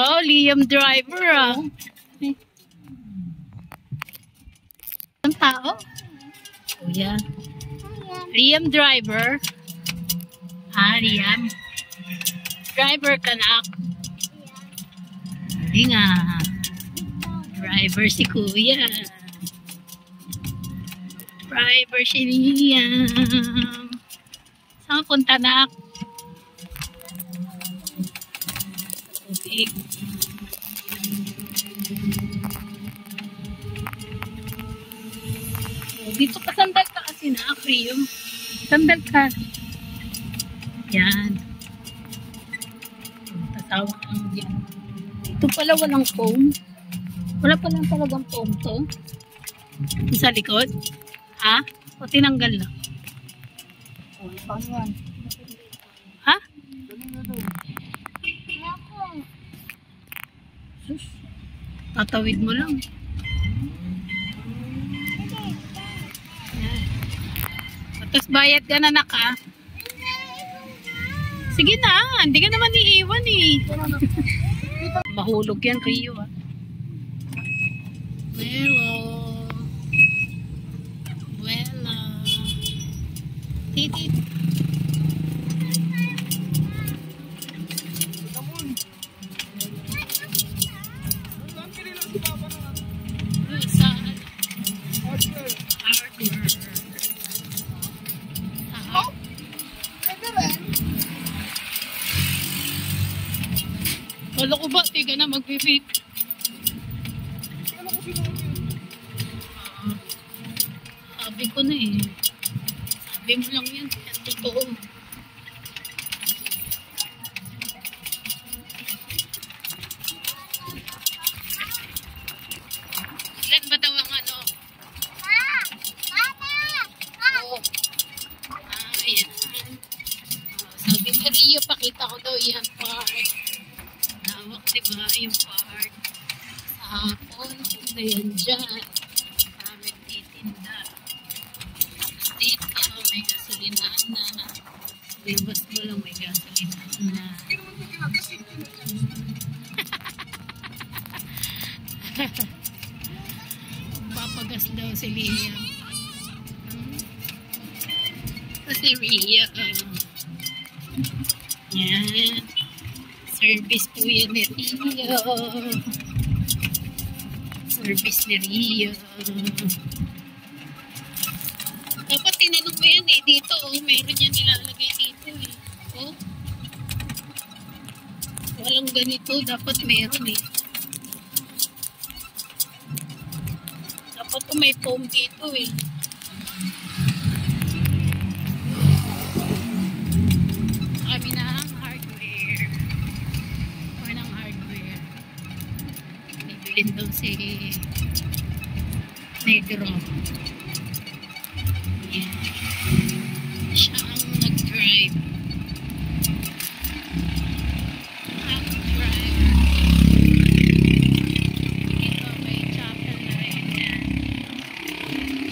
Wow, Liam driver ah. Ang tao? Kuya. Liam driver. Liam. Driver ka na ako. Hindi nga. Driver si Kuya. Driver si Liam. Saan punta na ako? Okay. Dito ka sandal ka kasi na aquarium. Sandal ka. Yan. Tatawa ka lang dyan. Ito pala walang foam. Wala palang talagang foam to. Sa likod? Ha? O tinanggal na? Ha? Sus. Tatawid mo lang. Tapos bayad ka na naka. Sige na, hindi ka naman iiwan eh. Mahulog yan, Rio ah. Hello. Hello. Titi. Wala ko ba? Tiga na mag-vape. Sabi ko na eh. Sabi mo lang yan. Yan totoo. Ilan ba daw ang ano? Oo. Ayan. Sabi ni Rio, pakita ko daw yan part. Nawak diba yung part. Sa hapon, na yan dyan. Kami titinda. Dito, may gasolinaan na. Labas mo lang may gasolinaan na. Papagas daw si Liam. Kasi Ria. Yan. Service po yan ni Rio. Service ni Rio. Dapat tinanong mo yan eh. Dito oh. Meron yan nilalagay dito eh. Oh. Walang ganito. Dapat meron eh. Dapat po may foam dito eh. Kami na ang hardware. Anong hardware? Bibilin daw si Negro. Yan. Siya ang nag-drive. Ang driver. Dito may chapel na rin yan.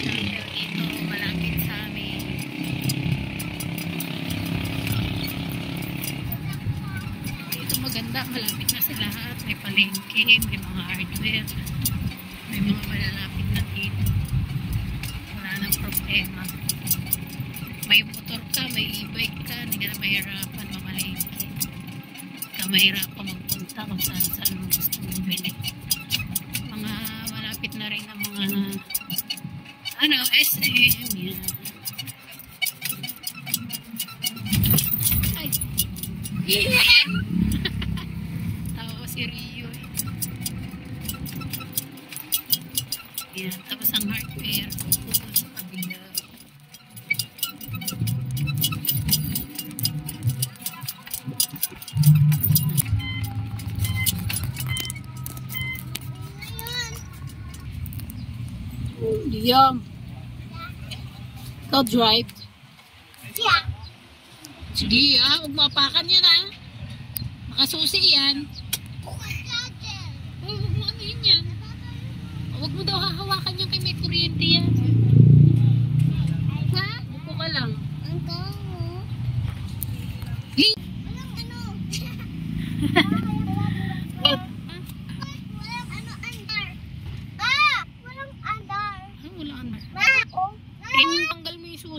Chapel dito malapit sa amin. Dito maganda, malapit na sa lahat. May palengke, may mga hardware. May mga malalapit na dito. Wala nang problema. May motor ka, may e-bike ka, hindi ka na mahirapan mamalengke. Hindi ka mahirapan magpunta kung saan mo gusto bumili. Mga malapit na rin ang mga SM yan. Ay! Yeah! Tawa si Rio eh. Yan, tapos ang hardware pupunta sa kabila. Liam, ikaw drive? Yeah. Sige huwag mapakan yan makasusi yan. Huwag mo ano yun yan. Huwag mo daw hahawakan yan kay may kuryente yan. Ha? Upo ka lang. Ang tango. Hey! Anong ano?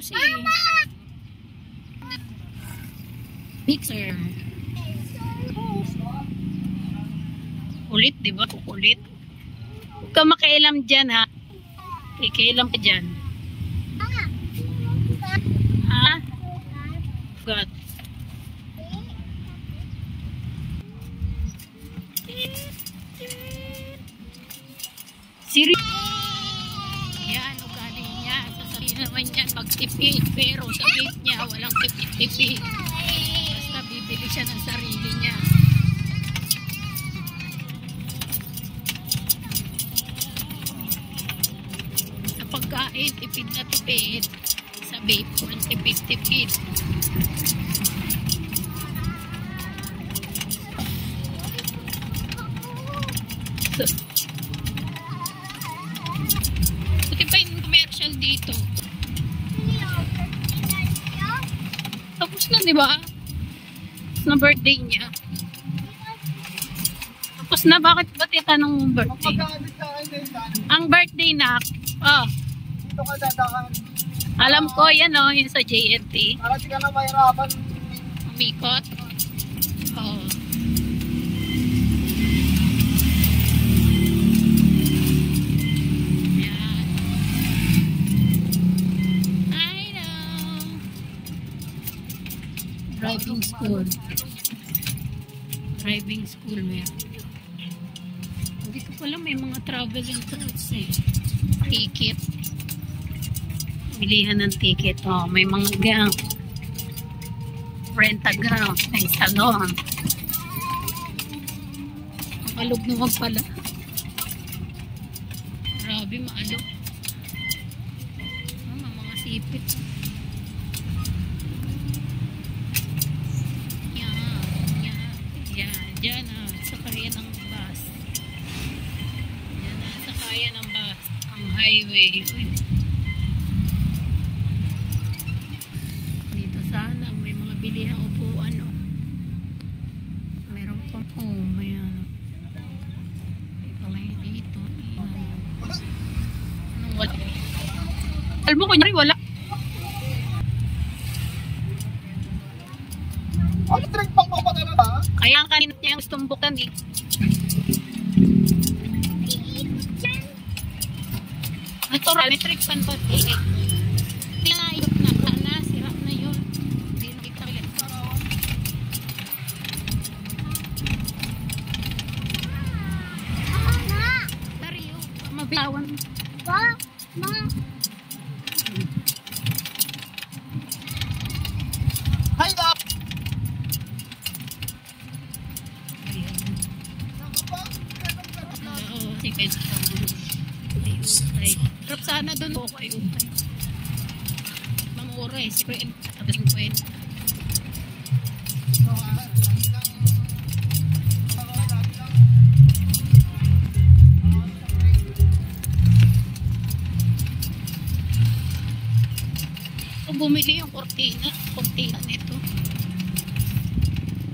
Susi. Mixer. Kulit, di ba? Kulit. Huwag ka makialam dyan, ha? Ikialam ka dyan. Ha? God. Siri. Yan, ugali niya. Sasabihin naman yan magtipid. Pero sa gate niya, walang tipid-tipid. Basta bibili siya ng sarili niya. Sa pagkain, tipid na tipid. Sa vape, walang tipid-tipid. Buti pa yung commercial dito. Tapos na, di ba? Tapos na birthday niya. Tapos na, bakit ba titanong mong birthday? Ang birthday na, oh. Dito ka dadaan. Alam ko, yan o, yun sa JNT. Para di ka na mahirapan. Umikot. Oh. Yan. I know. Driving school. Driving school meron. Hindi ko pala may mga travel insurance eh. Ticket. Bilihan ng ticket. Oh, may mga gang. Rent a gang. May salon. Ang alog naman pala. Grabe, maalog. Oh, mga sipit. Diyan na, sakayan ng bus. Diyan na, sakayan ng bus. Ang highway. Uy. Dito sana, may mga bilihang upuan. Oh. Meron pa po, may ano. Ito may dito. Anong wala? Alam mo, kunyari wala. Ano drink pang papagana ba? Kaya ang kanina niya yung gustong bukan eh. Natural, may trick pan pa eh. Tinayot na, kana, sirap na yun. Hindi na kita ulit. Dario, mabilawan. Hi da! Oo, sige. Trap sana doon ako ay utay. Mamura eh, 50. Tapos 50. Kung bumili yung kortina nito.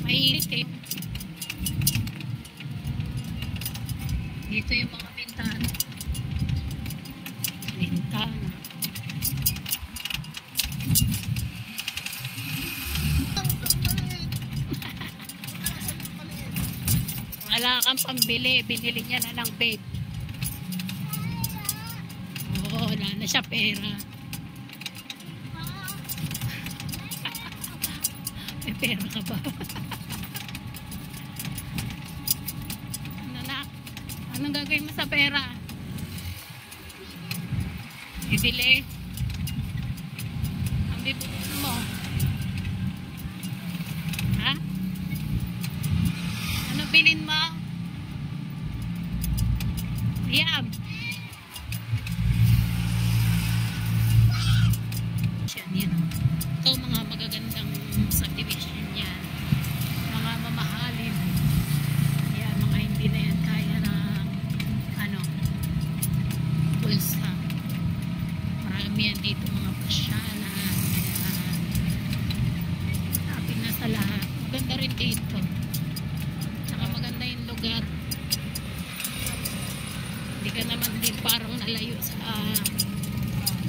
Mahilit kayo. Dito yung mga bintana. Bintana. Wala kang pambili. Binili niya na ng babe. Oo, wala na siya pera. May pera ka ba? Nanak, anong gagawin mo sa pera? Bibili. Ang bibili mo. Ha? Anong bilin mo? Liam. Yan. Ito mga magagandang subdivision yan. Mga mamahalin. Yan, mga hindi na yan kaya ng ano, pulsa. Marami yan dito mga pasyalan. Tapin na sa lahat. Maganda rin dito. Saka maganda yung lugar. Hindi ka naman din parang nalayo sa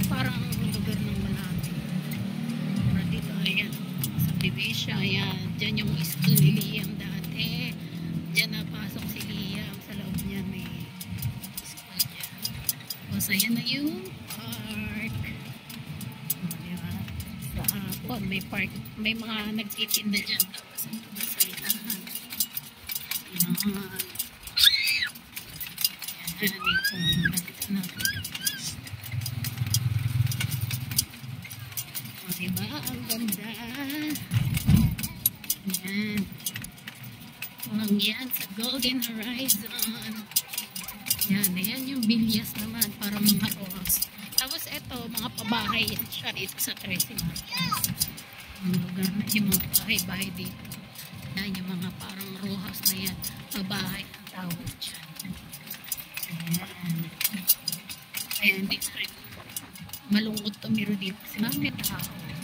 parang lugar ng malaki. Yan, dyan yung school ni Liam dati. Dyan napasok si Liam. Sa loob niya may school dyan. O, ayan na yung park. O, diba? Sa hapon, may park. May mga nagtitinda dyan. Tapos ito ba sa ilahan? Yan. Yan, ito. Nakita natin. O, diba? Ang ganda. Yan. Walang yan sa Golden Horizon. Yan. Ayan yung bilyas naman para mga rojas. Tapos ito, mga pabahay yan siya dito sa Trece Market. Ang lugar na yung mga bahay-bahay dito. Yan yung mga parang rojas na yan. Pabahay ang tawag dyan. Ayan. Ayan, dito rin. Malungkot tumiro dito kasi may tao. Ayan.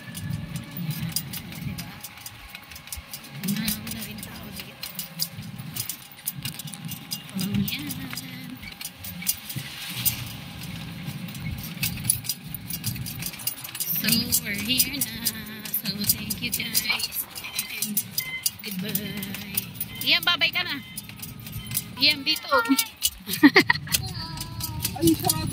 Diba? Marami na rin tao dito. Yan. So, we're here na. So, thank you guys. And goodbye. Iyan, babay ka na. Iyan, dito. Ay, sarado